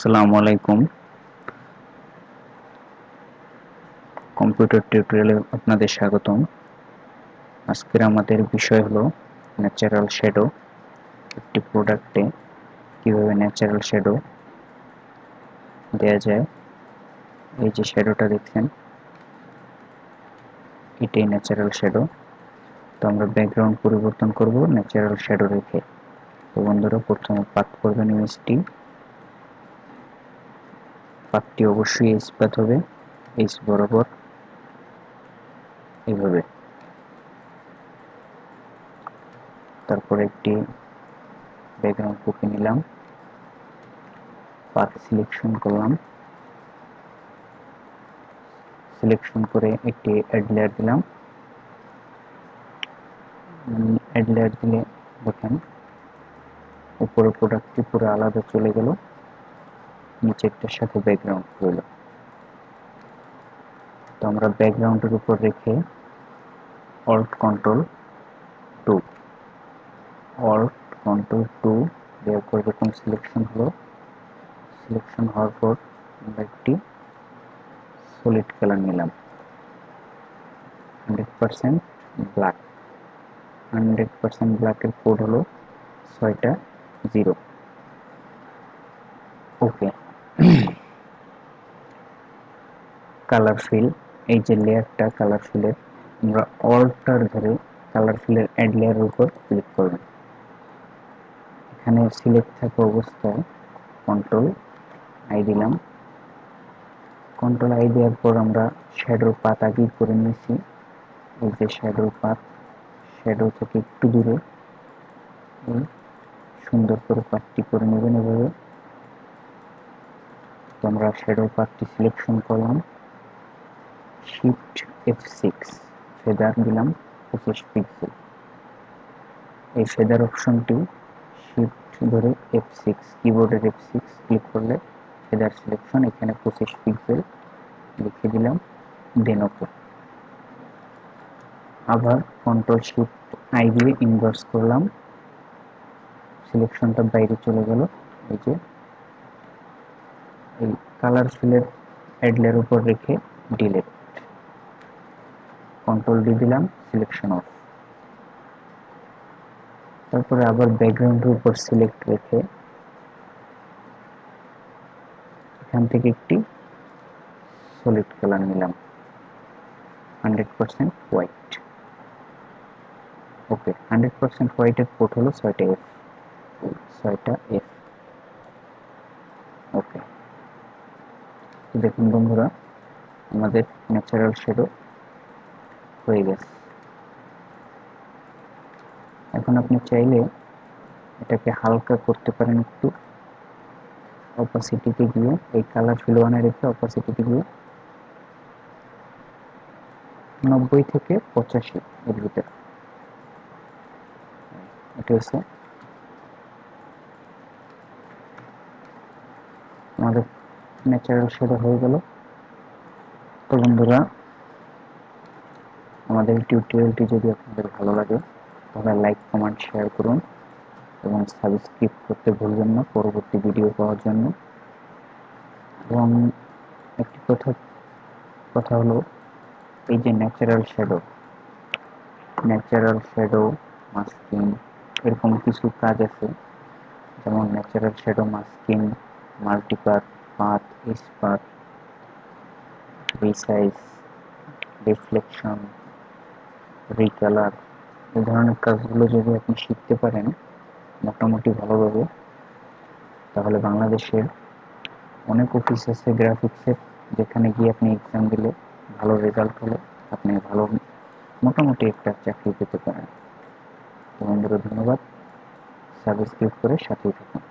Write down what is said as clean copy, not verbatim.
আসসালামু আলাইকুম। কম্পিউটার টিউটোরিয়ালে আপনাদের স্বাগতম। আজকের আমাদের বিষয় হলো ন্যাচারাল শ্যাডো। একটি প্রোডাক্টে কিভাবে ন্যাচারাল শ্যাডো দেওয়া যায়। এই যে শ্যাডোটা দেখছেন, এটাই ন্যাচারাল শ্যাডো। তো আমরা ব্যাকগ্রাউন্ড পরিবর্তন করব ন্যাচারাল শ্যাডো রেখে। তো বন্ধুরা, প্রথমে পাথ করবেন ইমেজটি। পাথটি অবশ্যই এইচ পাথ হবে, এইচ বরাবর এইভাবে। তারপরে একটি ব্যাকগ্রাউন্ড কপি নিলাম, পাথ সিলেকশন করলাম, সিলেকশন করে একটি অ্যাড লেয়ার দিলাম। অ্যাড লেয়ার দিলে দেখেন উপরের প্রোডাক্টটি পুরো আলাদা চলে গেল, নিচেরটার সাথে ব্যাকগ্রাউন্ড রইল। তো আমরা ব্যাকগ্রাউন্ডের উপর রেখে অল্ট কন্ট্রোল 2 অল্ট কন্ট্রোল 2 দেওয়ার পর যখন সিলেকশন হলো, সিলেকশন হওয়ার পর আমরা একটি সলিড কালার নিলাম, 100% ব্ল্যাক। 100% ব্ল্যাকের কোড হলো 6টা 0। ওকে। কালার ফিল, এই যে লেয়ারটা কালার ফিলের, আমরা অল্টার ধরে কালার ফিলের অ্যাড লেয়ারের উপর ক্লিক করবেন। এখানে সিলেক্ট থাকা অবস্থায় কন্ট্রোল আই দিলাম। কন্ট্রোল আই দেওয়ার পর আমরা শ্যাডোর পাত আগেই করে নিয়েছি। এই যে শ্যাডোর পাত, শ্যাডো থেকে একটু দূরে সুন্দর করে পাতটি করে নেবেন এভাবে। তো আমরা শ্যাডো পাতটি সিলেকশন করলাম, শিফট F6, ফেদার দিলাম 25 পিক্সেল। এই ফেদার অপশনটি শিফট ধরে F6, কিবোর্ডের F6 ক্লিক করলে ফেদার সিলেকশন, এখানে 25 পিক্সেল লিখে দিলাম, দেন ওকে। আবার কন্ট্রোল শিফট আই দিয়ে ইনভার্স করলাম, সিলেকশনটা বাইরে চলে গেল। এই যে এই কালার ফিলের অ্যাড লেয়ার উপর রেখে ডিলিট, কন্ট্রোল ডি দিলাম, সিলেকশন অফ। তারপরে আবার ব্যাকগ্রাউন্ডের উপর সিলেক্ট রেখে এখান থেকে একটি সলিড কালার নিলাম, 100% হোয়াইট। ওকে, 100% হোয়াইটের কোড হলো 6টা এফ, 6টা এফ। ওকে। দেখুন বন্ধুরা, আমাদের ন্যাচারাল শ্যাডো হয়ে গেছে। এখন আপনি চাইলে এটাকে হালকা করতে পারেন একটু, অপাসিটিতে গিয়ে এই কালার ফিল ওয়ানে রেখে অপাসিটিতে গিয়ে 90 থেকে 85 এর ভিতরে। এটা হচ্ছে আমাদের ন্যাচারাল শ্যাডো হয়ে গেল। তো বন্ধুরা, আমাদের টিউটোরিয়ালটি যদি আপনাদের ভালো লাগে তাহলে লাইক, কমেন্ট, শেয়ার করুন এবং সাবস্ক্রাইব করতে ভুলবেন না পরবর্তী ভিডিও পাওয়ার জন্য। এবং একটি কথা হলো, এই যে ন্যাচারাল শ্যাডো মাস্কিং, এরকম কিছু কাজ আছে, যেমন natural shadow masking, multipath, path, স্পাথ, রিসাইজ, রিফ্লেকশন, রিকালার, এই ধরনের কাজগুলো যদি আপনি শিখতে পারেন মোটামুটি ভালোভাবে, তাহলে বাংলাদেশের অনেক অফিস আছে গ্রাফিক্সের, যেখানে গিয়ে আপনি এক্সাম দিলে ভালো রেজাল্ট হলে আপনি ভালো মোটামুটি একটা চাকরি পেতে পারেন। তো বন্ধুরা, ধন্যবাদ। সাবস্ক্রাইব করে সাথেই থাকুন।